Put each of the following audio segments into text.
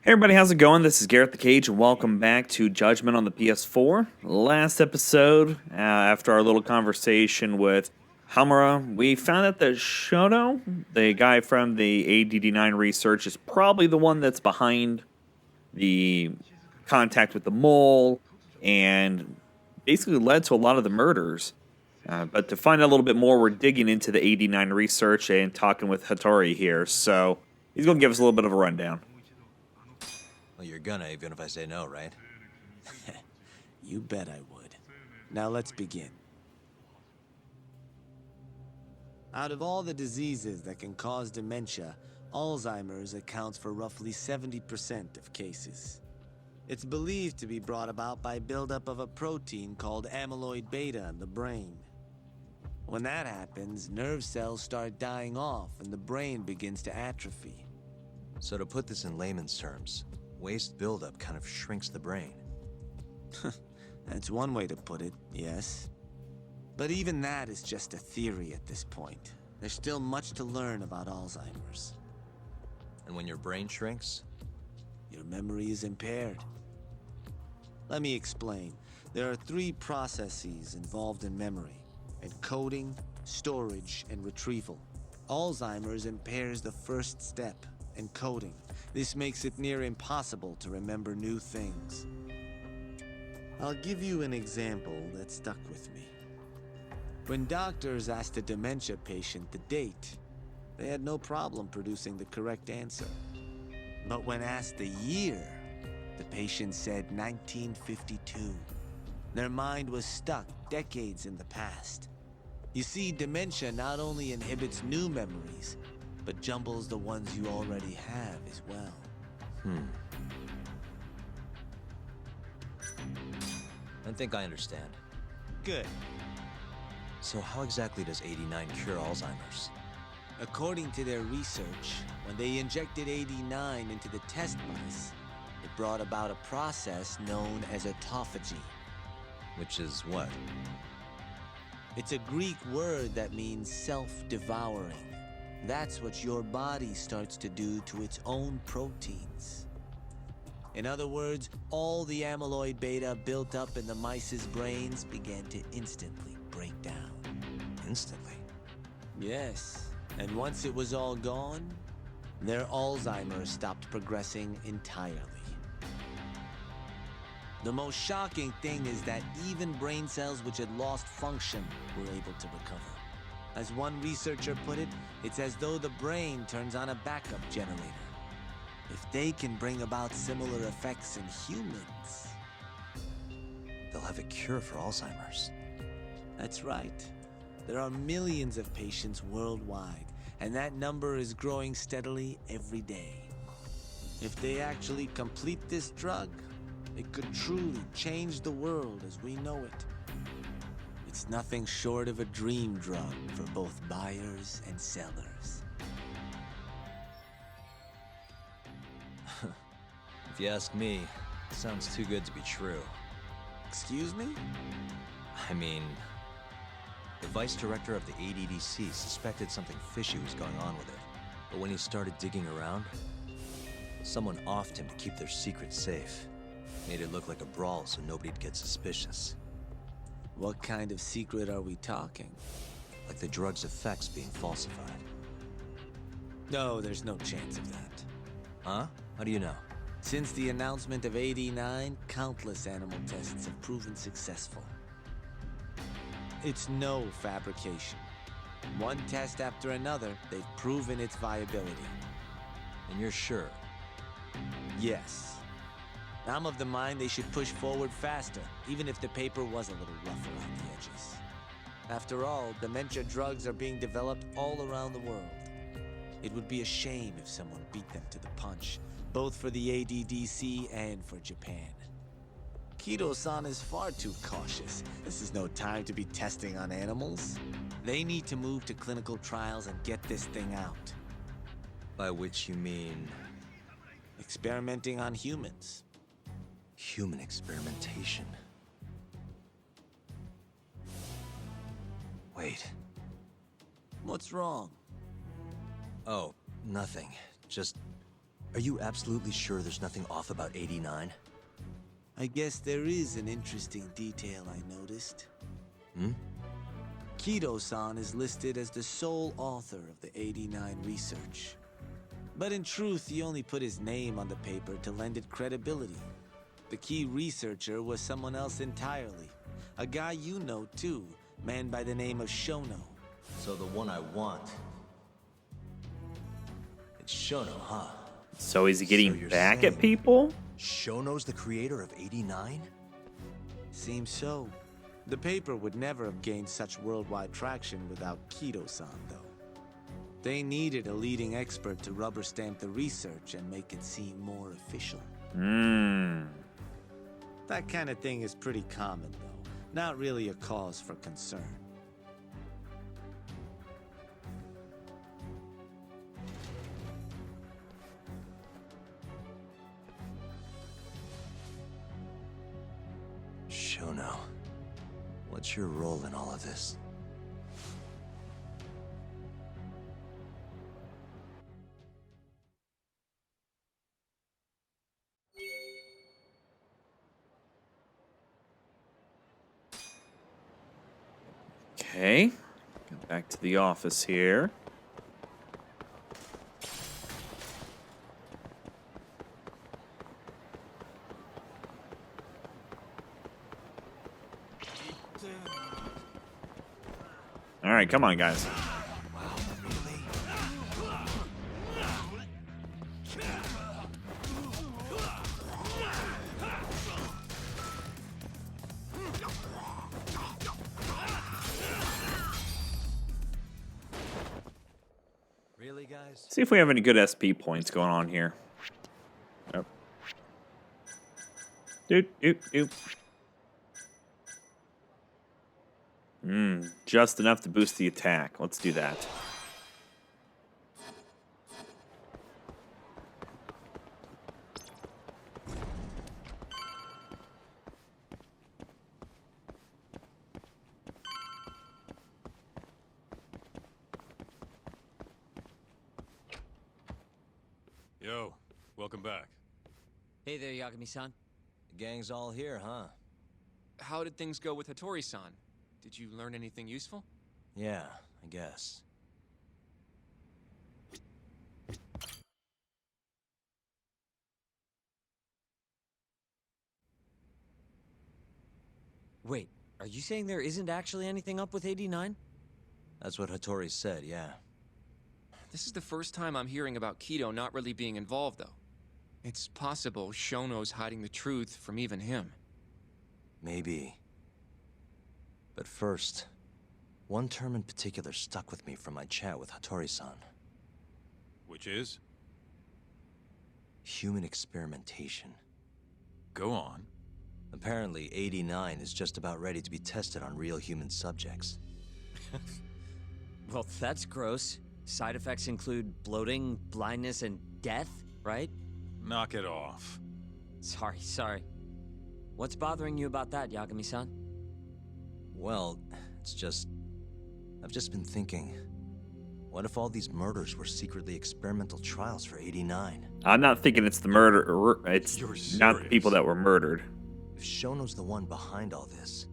Hey everybody, how's it going? This is Garrett the Cage, and welcome back to Judgment on the PS4. Last episode, after our little conversation with Hamura, we found out that Shoto, the guy from the ADD9 research, is probably the one that's behind the contact with the mole and basically led to a lot of the murders. But to find out a little bit more, we're digging into the AD9 research and talking with Hattori here. So he's going to give us a little bit of a rundown. Well, you're gonna, even if I say no, right? You bet I would. Now let's begin. Out of all the diseases that can cause dementia, Alzheimer's accounts for roughly 70% of cases. It's believed to be brought about by buildup of a protein called amyloid beta in the brain. When that happens, nerve cells start dying off and the brain begins to atrophy. So to put this in layman's terms, waste buildup kind of shrinks the brain. That's one way to put it, yes. But even that is just a theory at this point. There's still much to learn about Alzheimer's. And when your brain shrinks? Your memory is impaired. Let me explain. There are three processes involved in memory: encoding, storage, and retrieval. Alzheimer's impairs the first step, encoding. This makes it near impossible to remember new things. I'll give you an example that stuck with me. When doctors asked a dementia patient the date, they had no problem producing the correct answer. But when asked the year, the patient said 1952. Their mind was stuck decades in the past. You see, dementia not only inhibits new memories, but jumbles the ones you already have as well. I think I understand. Good. So how exactly does 89 cure Alzheimer's? According to their research, when they injected 89 into the test mice, it brought about a process known as autophagy. Which is what? It's a Greek word that means self-devouring. That's what your body starts to do to its own proteins. In other words, all the amyloid beta built up in the mice's brains began to instantly break down. Instantly? Yes, and once it was all gone, their Alzheimer's stopped progressing entirely. The most shocking thing is that even brain cells which had lost function were able to recover. As one researcher put it, it's as though the brain turns on a backup generator. If they can bring about similar effects in humans... They'll have a cure for Alzheimer's. That's right. There are millions of patients worldwide, and that number is growing steadily every day. If they actually complete this drug, it could truly change the world as we know it. It's nothing short of a dream drug for both buyers and sellers. If you ask me, it sounds too good to be true. Excuse me? I mean, the vice director of the ADDC suspected something fishy was going on with it. But when he started digging around, someone offed him to keep their secret safe. Made it look like a brawl so nobody'd get suspicious. What kind of secret are we talking? Like the drug's effects being falsified. No, there's no chance of that. Huh? How do you know? Since the announcement of AD9, countless animal tests have proven successful. It's no fabrication. One test after another, they've proven its viability. And you're sure? Yes. I'm of the mind they should push forward faster, even if the paper was a little rough around the edges. After all, dementia drugs are being developed all around the world. It would be a shame if someone beat them to the punch, both for the ADDC and for Japan. Kido-san is far too cautious. This is no time to be testing on animals. They need to move to clinical trials and get this thing out. By which you mean... Experimenting on humans. human experimentation. Wait. What's wrong? Oh, nothing. Just... Are you absolutely sure there's nothing off about 89? I guess there is an interesting detail I noticed. Hmm? Kido-san is listed as the sole author of the 89 research. But in truth, he only put his name on the paper to lend it credibility. The key researcher was someone else entirely. A guy you know too, man by the name of Shono. So the one I want. It's Shono, huh? So is he getting you're back saying at people? Shono's the creator of 89? Seems so. The paper would never have gained such worldwide traction without Kido-san, though. They needed a leading expert to rubber stamp the research and make it seem more official. That kind of thing is pretty common, though. Not really a cause for concern. Shono, what's your role in all of this? Okay. Get back to the office here. All right, come on, guys. Really, guys? See if we have any good SP points going on here. Nope. Doop. Just enough to boost the attack. Let's do that. Yo, welcome back. Hey there, Yagami-san. The gang's all here, huh? How did things go with Hattori-san? Did you learn anything useful? Yeah, I guess. Wait, are you saying there isn't actually anything up with 89? That's what Hattori said, yeah. This is the first time I'm hearing about Kido not really being involved, though. It's possible Shono's hiding the truth from even him. Maybe. But first, one term in particular stuck with me from my chat with Hattori-san. Which is? Human experimentation. Go on. Apparently, 89 is just about ready to be tested on real human subjects. Well, that's gross. Side effects include bloating, blindness, and death, right? Knock it off. Sorry. What's bothering you about that, Yagami-san? Well, it's just... I've just been thinking... What if all these murders were secretly experimental trials for 89? I'm not thinking it's the murder. It's You're not the serious? people that were murdered. If Shono's the one behind all this,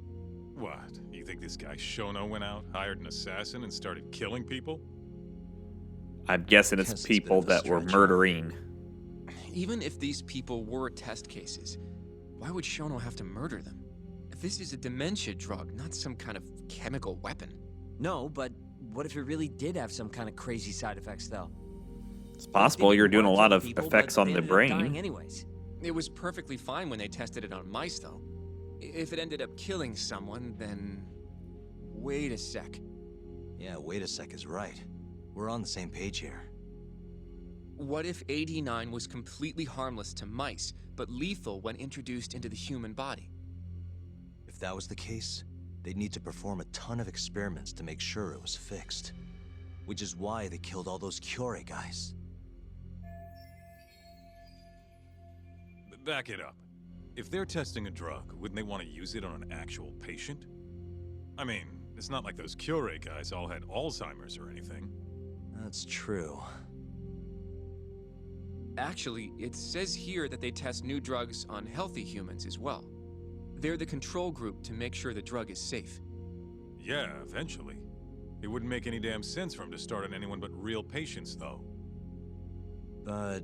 What? You think this guy Shono went out, hired an assassin, and started killing people? I'm guessing it's Guess it's a bit people of a that were stretch, huh? murdering. Even if these people were test cases, why would Shono have to murder them? This is a dementia drug, not some kind of chemical weapon. No, but what if it really did have some kind of crazy side effects, though? It's possible you're doing a lot of People, effects but on they the ended up dying brain. anyways. It was perfectly fine when they tested it on mice, though. If it ended up killing someone, then... Wait a sec. yeah, wait a sec is right. We're on the same page here. What if 89 was completely harmless to mice, but lethal when introduced into the human body? If that was the case, they'd need to perform a ton of experiments to make sure it was fixed. Which is why they killed all those Kyorei guys. Back it up. If they're testing a drug, wouldn't they want to use it on an actual patient? I mean, it's not like those Kyorei guys all had Alzheimer's or anything. That's true. Actually, it says here that they test new drugs on healthy humans as well. They're the control group to make sure the drug is safe. Yeah, eventually. It wouldn't make any damn sense for him to start on anyone but real patients, though. But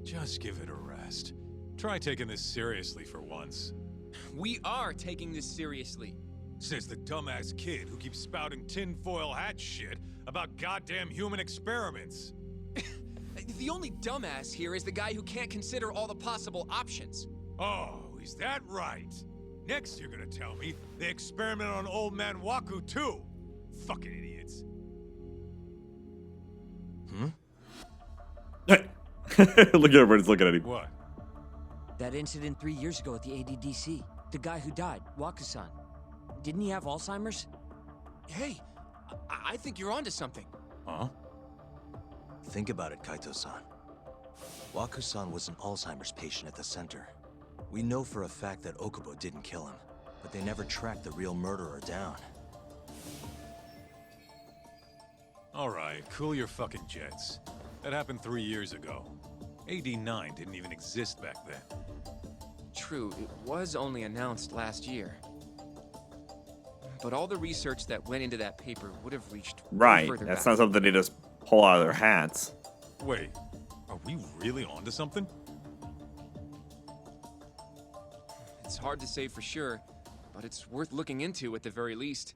Just give it a rest. Try taking this seriously for once. We are taking this seriously. Says the dumbass kid who keeps spouting tinfoil hat shit about goddamn human experiments. The only dumbass here is the guy who can't consider all the possible options. Oh, is that right? Next you're gonna tell me they experimented on old man Waku too. Fucking idiots. Look at everybody's looking at him. What? That incident 3 years ago at the ADDC. The guy who died, Wakusan. Didn't he have Alzheimer's? Hey, I think you're onto something. Huh? think about it, Kaito-san. Waku-san was an Alzheimer's patient at the center. We know for a fact that Okubo didn't kill him, but they never tracked the real murderer down. All right, cool your fucking jets. That happened 3 years ago. AD9 didn't even exist back then. True, it was only announced last year. But all the research that went into that paper would have reached way Right. further That's back. not something they just pull out of their hats. Wait, are we really onto something? It's hard to say for sure, but it's worth looking into at the very least.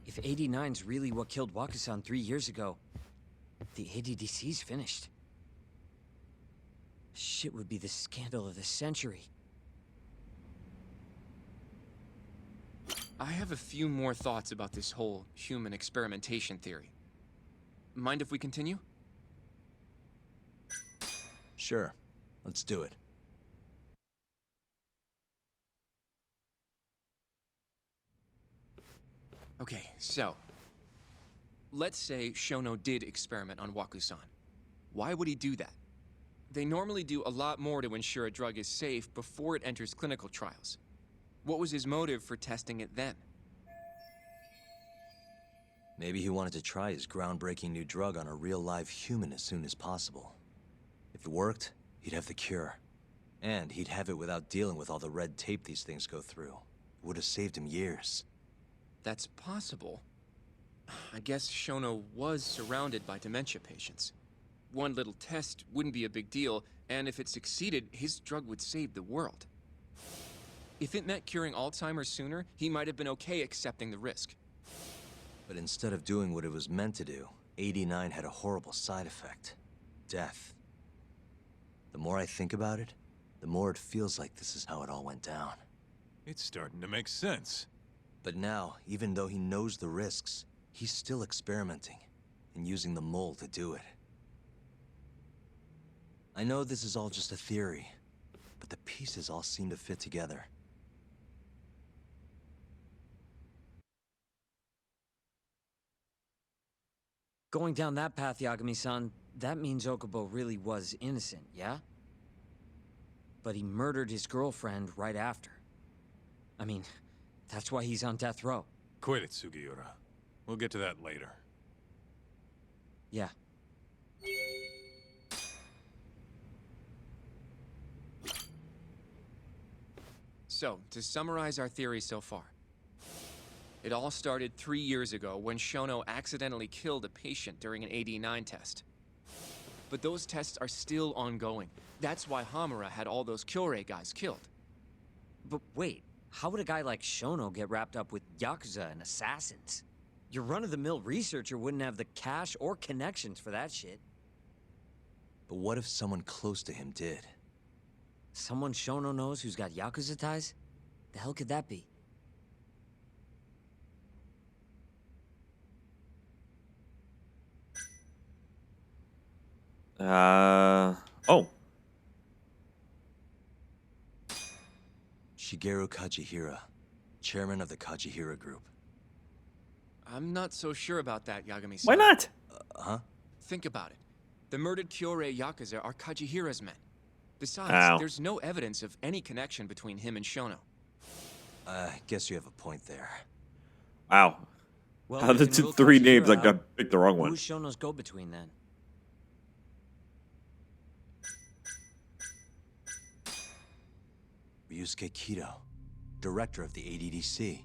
If 89's really what killed Wakusan 3 years ago, the ADDC's finished. Shit would be the scandal of the century. I have a few more thoughts about this whole human experimentation theory. Mind if we continue? Sure, let's do it. Okay, so let's say Shono did experiment on Waku-san. Why would he do that? They normally do a lot more to ensure a drug is safe before it enters clinical trials. What was his motive for testing it then? Maybe he wanted to try his groundbreaking new drug on a real live human as soon as possible. If it worked, he'd have the cure. And he'd have it without dealing with all the red tape these things go through. It would have saved him years. That's possible. I guess Shono was surrounded by dementia patients. One little test wouldn't be a big deal, and if it succeeded, his drug would save the world. If it meant curing Alzheimer's sooner, he might have been okay accepting the risk. But instead of doing what it was meant to do, 89 had a horrible side effect. Death. The more I think about it, the more it feels like this is how it all went down. It's starting to make sense. But now, even though he knows the risks, he's still experimenting and using the mole to do it. I know this is all just a theory, but the pieces all seem to fit together. Going down that path, Yagami-san, that means Okubo really was innocent, yeah? But he murdered his girlfriend right after. I mean, that's why he's on death row. Quit it, Sugiura. We'll get to that later. Yeah. So, to summarize our theory so far. It all started 3 years ago when Shono accidentally killed a patient during an AD9 test. But those tests are still ongoing. That's why Hamura had all those Kyorei guys killed. But wait, how would a guy like Shono get wrapped up with Yakuza and assassins? Your run-of-the-mill researcher wouldn't have the cash or connections for that shit. But what if someone close to him did? Someone Shono knows who's got Yakuza ties? The hell could that be? Oh. Shigeru Kajihira, chairman of the Kajihira Group. I'm not so sure about that, Yagami-san. Why not? Huh? Think about it. The murdered Kyorei Yakuza are Kajihira's men. Besides, Ow. there's no evidence of any connection between him and Shono. I guess you have a point there. Wow. Well, How we the can rule three Kajira names? I out. picked the wrong one. Who's Shono's go-between then? Ryusuke Kido, director of the ADDC.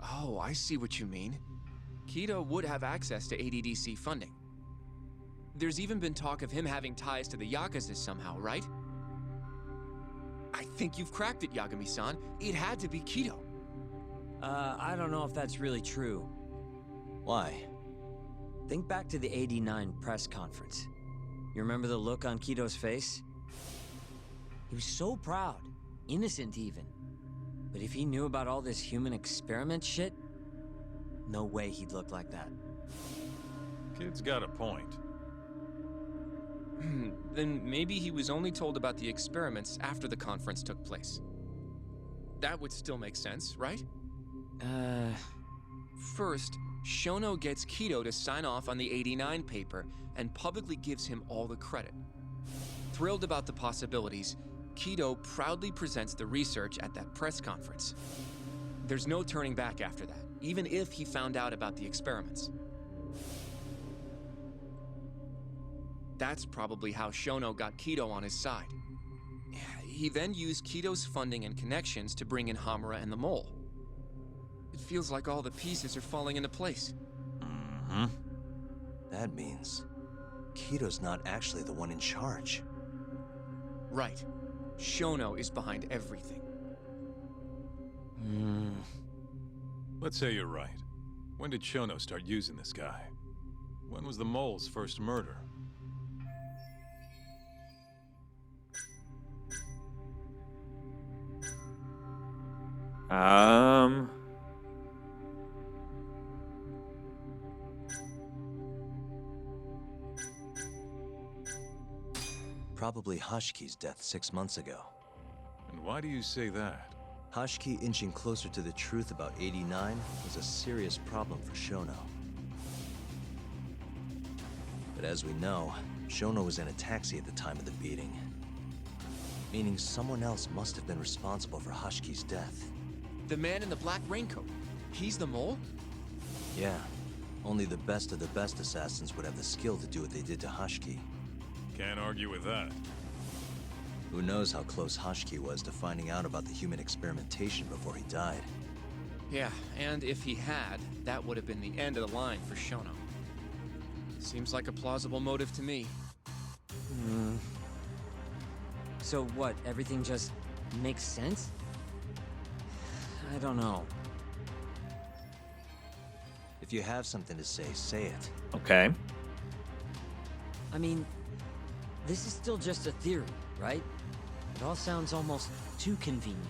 Oh, I see what you mean. Kido would have access to ADDC funding. There's even been talk of him having ties to the Yakuza somehow, right? I think you've cracked it, Yagami-san. It had to be Kido. I don't know if that's really true. Why? Think back to the '89 press conference. You remember the look on Kido's face? He was so proud, innocent even. But if he knew about all this human experiment shit, no way he'd look like that. Kid's got a point. Then maybe he was only told about the experiments after the conference took place. That would still make sense, right? First, Shono gets Kido to sign off on the '89 paper and publicly gives him all the credit. Thrilled about the possibilities, Kido proudly presents the research at that press conference. There's no turning back after that, even if he found out about the experiments. That's probably how Shono got Kido on his side. He then used Kido's funding and connections to bring in Hamura and the Mole. It feels like all the pieces are falling into place. Mm-hmm. That means Kido's not actually the one in charge. Right. Shono is behind everything. Let's say you're right. When did Shono start using this guy? When was the mole's first murder? Probably Hashki's death 6 months ago. And why do you say that? Hashki inching closer to the truth about '89 was a serious problem for Shono. But as we know, Shono was in a taxi at the time of the beating. Meaning someone else must have been responsible for Hashki's death. The man in the black raincoat. He's the Mole? Yeah, only the best of the best assassins would have the skill to do what they did to Hashki. Can't argue with that. Who knows how close Hashki was to finding out about the human experimentation before he died. Yeah, and if he had, that would have been the end of the line for Shono. Seems like a plausible motive to me. So what, everything just makes sense? I don't know. If you have something to say, say it. Okay. I mean, this is still just a theory, right? It all sounds almost too convenient.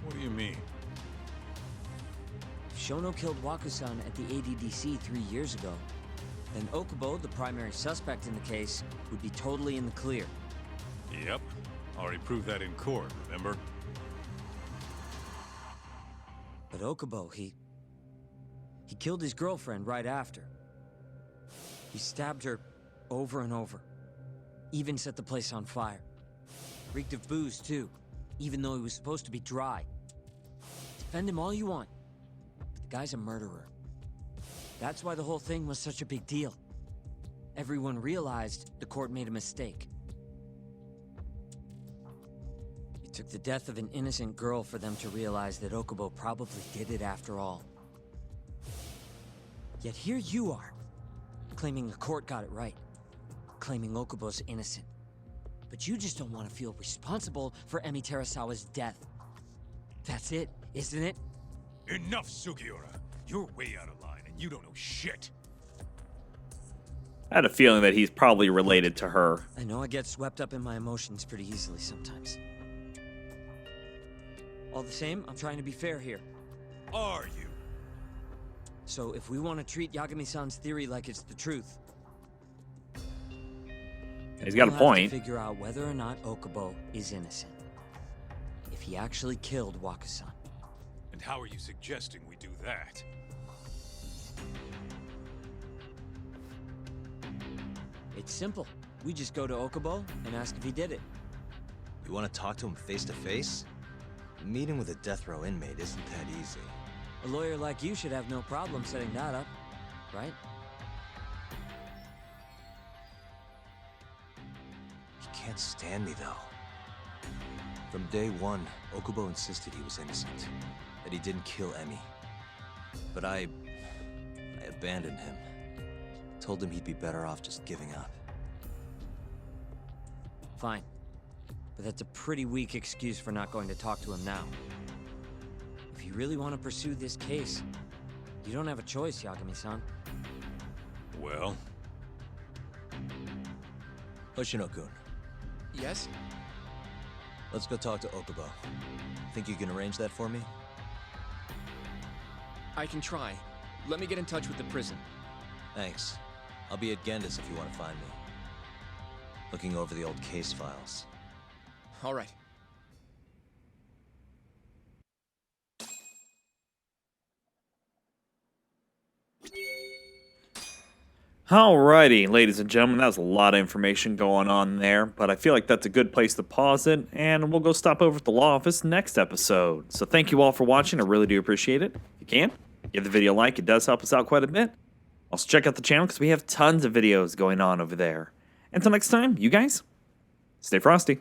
What do you mean? If Shono killed Waku-san at the ADDC 3 years ago, then Okubo, the primary suspect in the case, would be totally in the clear. Yep. Already proved that in court, remember? But Okubo, he killed his girlfriend right after. He stabbed her over and over. Even set the place on fire. Reeked of booze, too, even though he was supposed to be dry. Defend him all you want, but the guy's a murderer. That's why the whole thing was such a big deal. Everyone realized the court made a mistake. It took the death of an innocent girl for them to realize that Okubo probably did it after all. Yet here you are, claiming the court got it right, claiming Okubo's innocent. But you just don't want to feel responsible for Emi Terasawa's death. That's it, isn't it? Enough, Sugiura. You're way out of line, and you don't know shit. I had a feeling that he's probably related to her. I know I get swept up in my emotions pretty easily sometimes. All the same, I'm trying to be fair here. Are you? So if we want to treat Yagami-san's theory like it's the truth, He's got a we'll point. have to figure out whether or not Okubo is innocent. If he actually killed Waku-san. And how are you suggesting we do that? It's simple. We just go to Okubo and ask if he did it. You want to talk to him face to face? Meeting with a death row inmate isn't that easy. A lawyer like you should have no problem setting that up, right? He can't stand me, though. From day one, Okubo insisted he was innocent, that he didn't kill Emmy. But I abandoned him. Told him he'd be better off just giving up. Fine. But that's a pretty weak excuse for not going to talk to him now. If you really want to pursue this case, you don't have a choice, Yagami-san. Well, Hoshino-kun, Yes? let's go talk to Okubo. Think you can arrange that for me? I can try. Let me get in touch with the prison. Thanks. I'll be at Genda's if you want to find me. Looking over the old case files. All right. Alrighty, ladies and gentlemen, that was a lot of information going on there, but I feel like that's a good place to pause it, and we'll go stop over at the law office next episode. So thank you all for watching, I really do appreciate it. If you can, give the video a like, it does help us out quite a bit. Also check out the channel because we have tons of videos going on over there. Until next time, you guys, stay frosty.